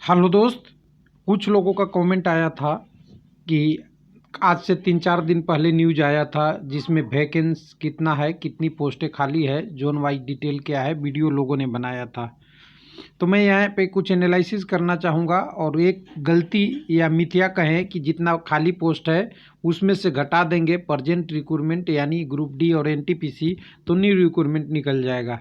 Hello दोस्त, कुछ लोगों का कमेंट आया था कि आज से 3-4 दिन पहले न्यूज़ आया था जिसमें वैकेंसी कितना है, कितनी पोस्टें खाली है, जोन वाइज डिटेल क्या है, वीडियो लोगों ने बनाया था। तो मैं यहाँ पे कुछ एनालिसिस करना चाहूँगा और एक गलती या मिथ्या कहें कि जितना खाली पोस्ट है उसमें से घटा देंगे प्रजेंट रिक्रूटमेंट यानी ग्रुप डी और एनटीपीसी, तो न्यू रिक्रूटमेंट निकल जाएगा।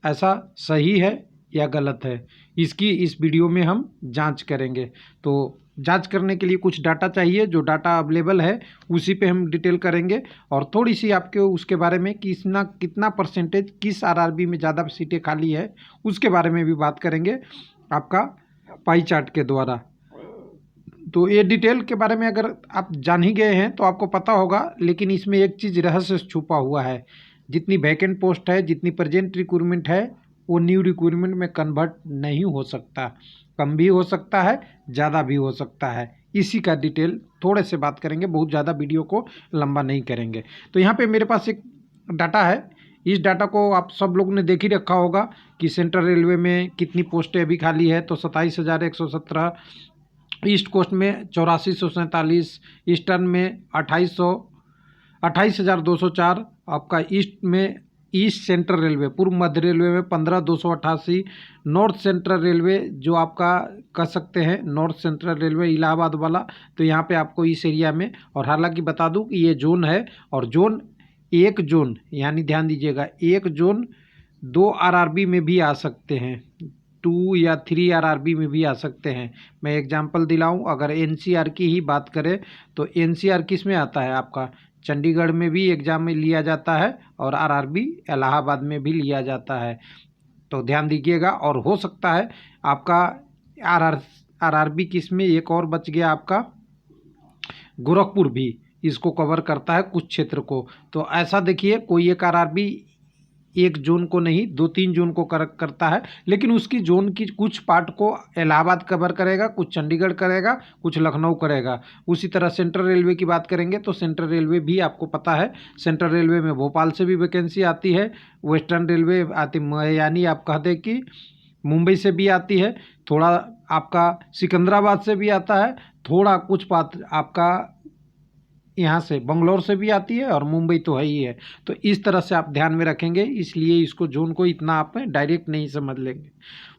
ऐसा सही है या गलत है, इसकी इस वीडियो में हम जांच करेंगे। तो जांच करने के लिए कुछ डाटा चाहिए, जो डाटा अवेलेबल है उसी पे हम डिटेल करेंगे और थोड़ी सी आपके उसके बारे में कि इसना कितना परसेंटेज किस आरआरबी में ज़्यादा सीटें खाली है उसके बारे में भी बात करेंगे आपका पाई चार्ट के द्वारा। तो ये डिटेल के बारे में अगर आप जान ही गए हैं तो आपको पता होगा, लेकिन इसमें एक चीज़ रहस्य छुपा हुआ है। जितनी वैकेंट पोस्ट है, जितनी प्रेजेंट रिक्रूटमेंट है, वो न्यू रिक्रूटमेंट में कन्वर्ट नहीं हो सकता। कम भी हो सकता है, ज़्यादा भी हो सकता है। इसी का डिटेल थोड़े से बात करेंगे, बहुत ज़्यादा वीडियो को लंबा नहीं करेंगे। तो यहाँ पे मेरे पास एक डाटा है। इस डाटा को आप सब लोग ने देख ही रखा होगा कि सेंट्रल रेलवे में कितनी पोस्टें अभी खाली है। तो 27,117, ईस्ट कोस्ट में 8447, ईस्टर्न में 28,204, आपका ईस्ट में ईस्ट सेंट्रल रेलवे पूर्व मध्य रेलवे में 15,288, नॉर्थ सेंट्रल रेलवे जो आपका कह सकते हैं नॉर्थ सेंट्रल रेलवे इलाहाबाद वाला, तो यहाँ पे आपको इस एरिया में, और हालांकि बता दूं कि ये जोन है और एक जोन यानी ध्यान दीजिएगा, एक जोन 2 आरआरबी में भी आ सकते हैं, 2 या 3 आरआरबी में भी आ सकते हैं। मैं एग्जांपल दिलाऊं, अगर एनसीआर की ही बात करें तो एनसीआर किस में आता है आपका, चंडीगढ़ में भी एग्जाम में लिया जाता है और आरआरबी इलाहाबाद में भी लिया जाता है। तो ध्यान दीजिएगा। और हो सकता है आपका आरआरबी किस में, एक और बच गया आपका गोरखपुर भी इसको कवर करता है कुछ क्षेत्र को। तो ऐसा देखिए, कोई एक आरआरबी एक जोन को नहीं 2-3 जोन को करता है, लेकिन उसकी जोन की कुछ पार्ट को इलाहाबाद कवर करेगा, कुछ चंडीगढ़ करेगा, कुछ लखनऊ करेगा। उसी तरह सेंट्रल रेलवे की बात करेंगे तो सेंट्रल रेलवे भी आपको पता है, सेंट्रल रेलवे में भोपाल से भी वैकेंसी आती है, वेस्टर्न रेलवे आती यानी आप कह दें कि मुंबई से भी आती है, थोड़ा आपका सिकंदराबाद से भी आता है, थोड़ा कुछ बात आपका यहाँ से बंगलौर से भी आती है और मुंबई तो है ही है। तो इस तरह से आप ध्यान में रखेंगे, इसलिए इसको जोन को इतना आप डायरेक्ट नहीं समझ लेंगे।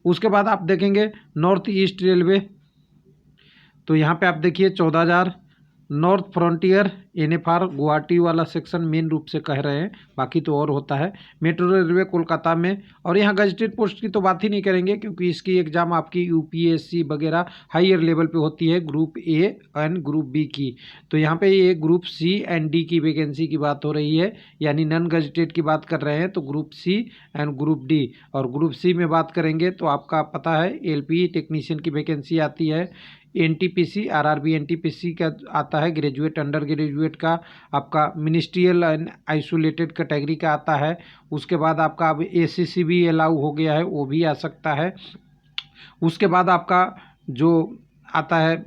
उसके बाद आप देखेंगे नॉर्थ ईस्ट रेलवे, तो यहाँ पे आप देखिए 14,000, नॉर्थ फ्रंटियर एनएफआर गुवाहाटी वाला सेक्शन मेन रूप से कह रहे हैं, बाकी तो और होता है। मेट्रो रेलवे कोलकाता में, और यहाँ गजटेड पोस्ट की तो बात ही नहीं करेंगे क्योंकि इसकी एग्ज़ाम आपकी यूपीएससी वगैरह हाईयर लेवल पे होती है, group A and group B की। तो यहाँ पे ये ग्रुप सी एंड डी की वैकेंसी की बात हो रही है, यानी नॉन गजटेड की बात कर रहे हैं तो group C and group D. और ग्रुप सी में बात करेंगे तो आपका पता है एलपी टेक्नीशियन की वैकेंसी आती है, एनटीपीसी आरआरबी एनटीपीसी का आता है, ग्रेजुएट अंडर ग्रेजुएट का आपका मिनिस्ट्रियल एंड आइसोलेटेड कैटेगरी का आता है। उसके बाद आपका अब एसीसी भी अलाउ हो गया है, वो भी आ सकता है। उसके बाद आपका जो आता है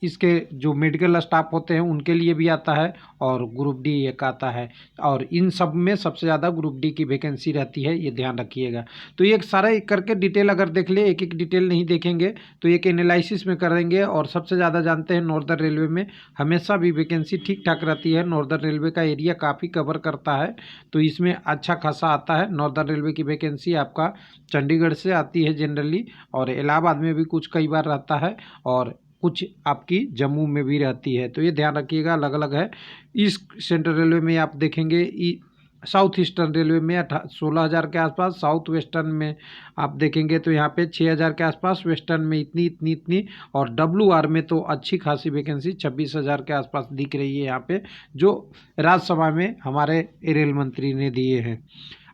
इसके जो मेडिकल स्टाफ होते हैं उनके लिए भी आता है, और ग्रुप डी एक आता है, और इन सब में सबसे ज़्यादा ग्रुप डी की वैकेंसी रहती है, ये ध्यान रखिएगा। तो ये सारा एक करके डिटेल अगर देख ले, एक एक डिटेल नहीं देखेंगे तो एक एनालिसिस में करेंगे। और सबसे ज़्यादा जानते हैं नॉर्दर्न रेलवे में हमेशा भी वैकेंसी ठीक ठाक रहती है, नॉर्दर्न रेलवे का एरिया काफ़ी कवर करता है, तो इसमें अच्छा खासा आता है। नॉर्दर्न रेलवे की वैकेंसी आपका चंडीगढ़ से आती है जनरली, और इलाहाबाद में भी कुछ कई बार रहता है, और कुछ आपकी जम्मू में भी रहती है। तो ये ध्यान रखिएगा, अलग अलग है। ईस्ट सेंट्रल रेलवे में आप देखेंगे, साउथ ईस्टर्न रेलवे में 16,000 के आसपास, साउथ वेस्टर्न में आप देखेंगे तो यहाँ पे 6,000 के आसपास, वेस्टर्न में इतनी, और WR में तो अच्छी खासी वैकेंसी 26,000 के आसपास दिख रही है यहाँ पे, जो राज्यसभा में हमारे रेल मंत्री ने दिए हैं।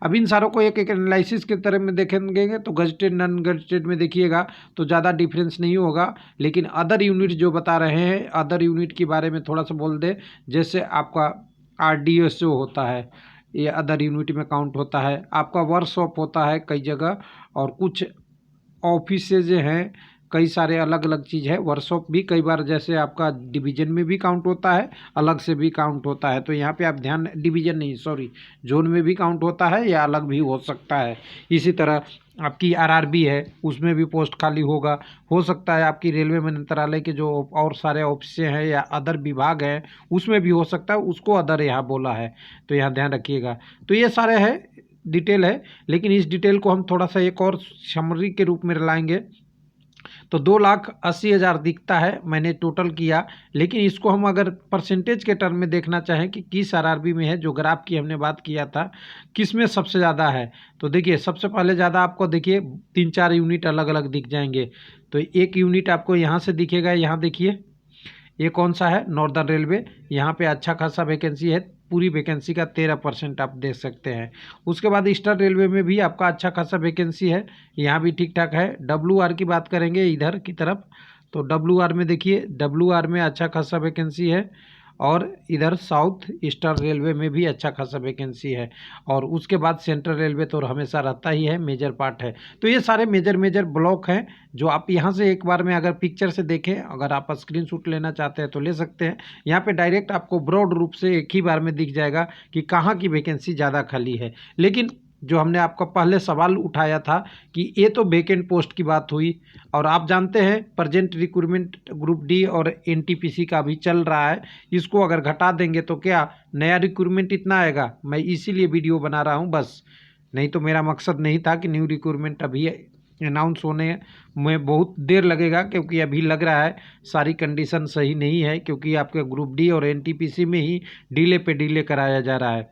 अब इन सारों को एक एक एनालिसिस के तरह में देखेंगे तो गजटेड नॉन गजटेड में देखिएगा तो ज़्यादा डिफरेंस नहीं होगा, लेकिन अदर यूनिट जो बता रहे हैं, अदर यूनिट के बारे में थोड़ा सा बोल दे। जैसे आपका RDSO होता है, ये अदर यूनिट में काउंट होता है। आपका वर्कशॉप होता है कई जगह, और कुछ ऑफिस जो हैं कई सारे अलग अलग चीज़ है। वर्कशॉप भी कई बार जैसे आपका डिवीज़न में भी काउंट होता है, अलग से भी काउंट होता है। तो यहाँ पे आप ध्यान, डिवीज़न नहीं सॉरी, जोन में भी काउंट होता है या अलग भी हो सकता है। इसी तरह आपकी आरआरबी है उसमें भी पोस्ट खाली होगा। हो सकता है आपकी रेलवे मंत्रालय के जो और सारे ऑफिसें हैं या अदर विभाग हैं उसमें भी हो सकता है, उसको अदर यहाँ बोला है, तो यहाँ ध्यान रखिएगा। तो ये सारे है डिटेल है, लेकिन इस डिटेल को हम थोड़ा सा एक और समरी के रूप में लाएंगे। तो 2,80,000 दिखता है मैंने टोटल किया, लेकिन इसको हम अगर परसेंटेज के टर्म में देखना चाहें कि किस आरआरबी में है, जो ग्राफ की हमने बात किया था किस में सबसे ज़्यादा है, तो देखिए सबसे पहले ज़्यादा आपको देखिए 3-4 यूनिट अलग अलग दिख जाएंगे। तो एक यूनिट आपको यहाँ से दिखेगा, यहाँ देखिए ये कौन सा है, नॉर्दर्न रेलवे। यहाँ पे अच्छा खासा वैकेंसी है, पूरी वैकेंसी का 13% आप देख सकते हैं। उसके बाद ईस्टर्न रेलवे में भी आपका अच्छा खासा वैकेंसी है, यहाँ भी ठीक ठाक है। WR की बात करेंगे इधर की तरफ, तो WR में देखिए WR में अच्छा खासा वैकेंसी है, और इधर साउथ ईस्टर्न रेलवे में भी अच्छा खासा वैकेंसी है। और उसके बाद सेंट्रल रेलवे तो हमेशा रहता ही है, मेजर पार्ट है। तो ये सारे मेजर ब्लॉक हैं जो आप यहाँ से एक बार में अगर पिक्चर से देखें, अगर आप स्क्रीनशॉट लेना चाहते हैं तो ले सकते हैं। यहाँ पे डायरेक्ट आपको ब्रॉड रूप से एक ही बार में दिख जाएगा कि कहाँ की वैकेंसी ज़्यादा खाली है। लेकिन जो हमने आपका पहले सवाल उठाया था कि ये तो वैकेंट पोस्ट की बात हुई, और आप जानते हैं प्रजेंट रिक्रूटमेंट ग्रुप डी और NTPC का भी चल रहा है। इसको अगर घटा देंगे तो क्या नया रिक्रूटमेंट इतना आएगा, मैं इसीलिए वीडियो बना रहा हूँ बस। नहीं तो मेरा मकसद नहीं था कि न्यू रिक्रूटमेंट अभी अनाउंस होने में बहुत देर लगेगा, क्योंकि अभी लग रहा है सारी कंडीशन सही नहीं है, क्योंकि आपके ग्रुप डी और NTPC में ही डिले पे डिले कराया जा रहा है।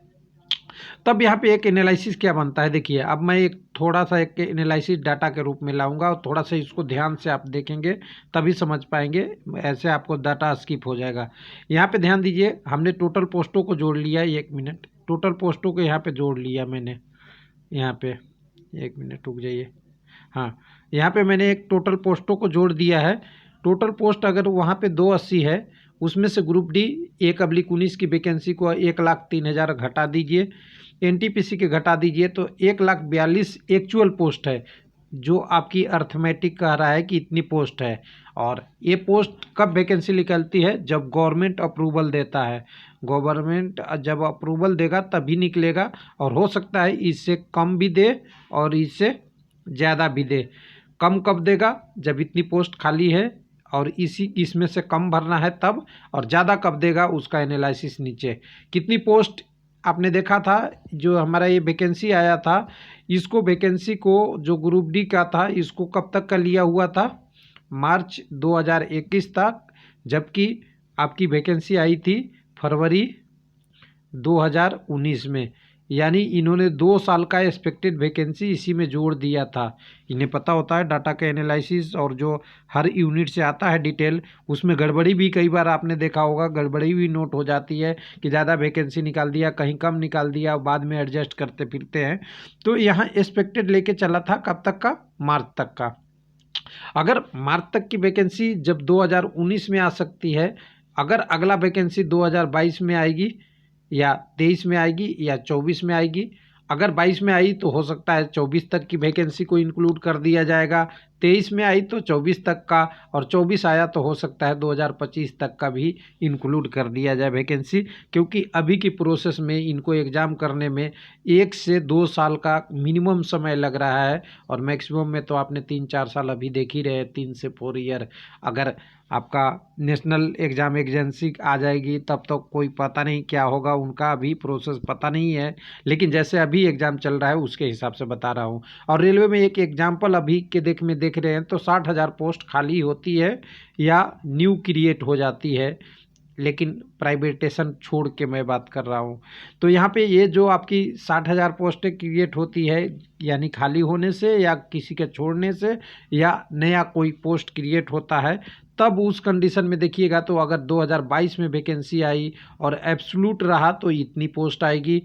तब यहाँ पे एक एनालिसिस क्या बनता है, देखिए अब मैं एक थोड़ा सा एक एनालिसिस डाटा के रूप में लाऊंगा, और थोड़ा सा इसको ध्यान से आप देखेंगे तभी समझ पाएंगे, ऐसे आपको डाटा स्किप हो जाएगा। यहाँ पे ध्यान दीजिए, हमने टोटल पोस्टों को जोड़ लिया, 1 मिनट, टोटल पोस्टों को यहाँ पे जोड़ लिया मैंने, यहाँ पे 1 मिनट रुक जाइए। हाँ, यहाँ पे मैंने एक टोटल पोस्टों को जोड़ दिया है। टोटल पोस्ट अगर वहाँ पे 280 है, उसमें से ग्रुप डी 1/19 की वैकेंसी को 1,03,000 घटा दीजिए, NTPC के घटा दीजिए, तो 1,42,000 एक्चुअल पोस्ट है, जो आपकी अर्थमेटिक कह रहा है कि इतनी पोस्ट है। और ये पोस्ट कब वैकेंसी निकलती है, जब गवर्नमेंट अप्रूवल देता है। गवर्नमेंट जब अप्रूवल देगा तभी निकलेगा, और हो सकता है इससे कम भी दे और इससे ज़्यादा भी दे। कम कब देगा, जब इतनी पोस्ट खाली है और इसमें से कम भरना है तब, और ज़्यादा कब देगा उसका एनालिसिस नीचे। कितनी पोस्ट आपने देखा था, जो हमारा ये वैकेंसी आया था, इसको वैकेंसी को जो ग्रुप डी का था इसको कब तक का लिया हुआ था, मार्च 2021 तक, जबकि आपकी वैकेंसी आई थी फरवरी 2019 में। यानी इन्होंने 2 साल का एक्सपेक्टेड वैकेंसी इसी में जोड़ दिया था। इन्हें पता होता है डाटा का एनालिसिस, और जो हर यूनिट से आता है डिटेल, उसमें गड़बड़ी भी कई बार आपने देखा होगा, गड़बड़ी भी नोट हो जाती है कि ज़्यादा वैकेंसी निकाल दिया, कहीं कम निकाल दिया, बाद में एडजस्ट करते फिरते हैं। तो यहाँ एक्सपेक्टेड लेके चला था कब तक का, मार्च तक का। अगर मार्च तक की वैकेंसी जब 2019 में आ सकती है, अगर अगला वैकेंसी 2022 में आएगी या 23 में आएगी या 24 में आएगी, अगर 22 में आई तो हो सकता है 24 तक की वैकेंसी को इंक्लूड कर दिया जाएगा, 23 में आई तो 24 तक का, और 24 आया तो हो सकता है 2025 तक का भी इंक्लूड कर दिया जाए वैकेंसी। क्योंकि अभी की प्रोसेस में इनको एग्ज़ाम करने में 1 से 2 साल का मिनिमम समय लग रहा है, और मैक्सिमम में तो आपने 3-4 साल अभी देख ही रहे, 3 से 4 ईयर। अगर आपका नेशनल एग्ज़ाम एजेंसी आ जाएगी तब तो कोई पता नहीं क्या होगा, उनका अभी प्रोसेस पता नहीं है, लेकिन जैसे अभी एग्ज़ाम चल रहा है उसके हिसाब से बता रहा हूँ। और रेलवे में एक एग्जाम्पल अभी के देख रहे हैं तो 60,000 पोस्ट खाली होती है या न्यू क्रिएट हो जाती है, लेकिन प्राइवेटेशन छोड़ के मैं बात कर रहा हूँ। तो यहाँ पे ये जो आपकी 60,000 पोस्टें क्रिएट होती है, यानी खाली होने से या किसी के छोड़ने से या नया कोई पोस्ट क्रिएट होता है, तब उस कंडीशन में देखिएगा तो अगर 2022 में वैकेंसी आई और एब्सोल्यूट रहा तो इतनी पोस्ट आएगी,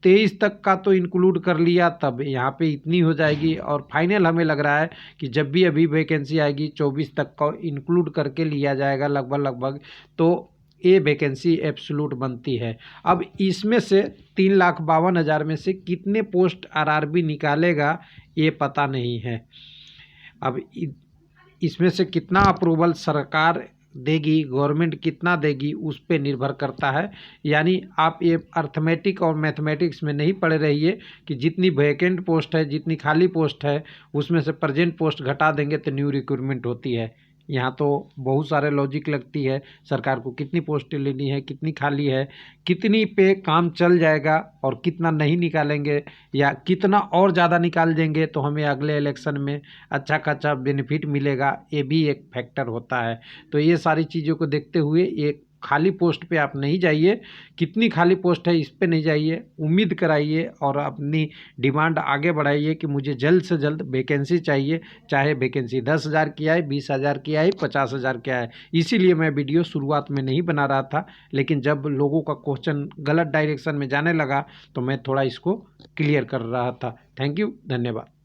23 तक का तो इंक्लूड कर लिया तब यहाँ पे इतनी हो जाएगी, और फाइनल हमें लग रहा है कि जब भी अभी वैकेंसी आएगी 24 तक का इंक्लूड करके लिया जाएगा लगभग, तो ये वैकेंसी एब्सोल्यूट बनती है। अब इसमें से 3,52,000 में से कितने पोस्ट आरआरबी निकालेगा ये पता नहीं है। अब इसमें से कितना अप्रूवल सरकार देगी, गवर्नमेंट कितना देगी, उस पे निर्भर करता है। यानी आप ये अर्थमेटिक और मैथमेटिक्स में नहीं पढ़े रहिए कि जितनी वैकेंट पोस्ट है, जितनी खाली पोस्ट है, उसमें से प्रेजेंट पोस्ट घटा देंगे तो न्यू रिक्रूटमेंट होती है। यहाँ तो बहुत सारे लॉजिक लगती है, सरकार को कितनी पोस्टें लेनी है, कितनी खाली है, कितनी पे काम चल जाएगा और कितना नहीं निकालेंगे, या कितना और ज़्यादा निकाल देंगे तो हमें अगले इलेक्शन में अच्छा खासा बेनिफिट मिलेगा, ये भी एक फैक्टर होता है। तो ये सारी चीज़ों को देखते हुए एक खाली पोस्ट पे आप नहीं जाइए, कितनी खाली पोस्ट है इस पे नहीं जाइए, उम्मीद कराइए और अपनी डिमांड आगे बढ़ाइए कि मुझे जल्द से जल्द वैकेंसी चाहिए, चाहे वैकेंसी 10,000 की आए, 20,000 की आए, 50,000 की आए। इसीलिए मैं वीडियो शुरुआत में नहीं बना रहा था, लेकिन जब लोगों का क्वेश्चन गलत डायरेक्शन में जाने लगा तो मैं थोड़ा इसको क्लियर कर रहा था। थैंक यू, धन्यवाद।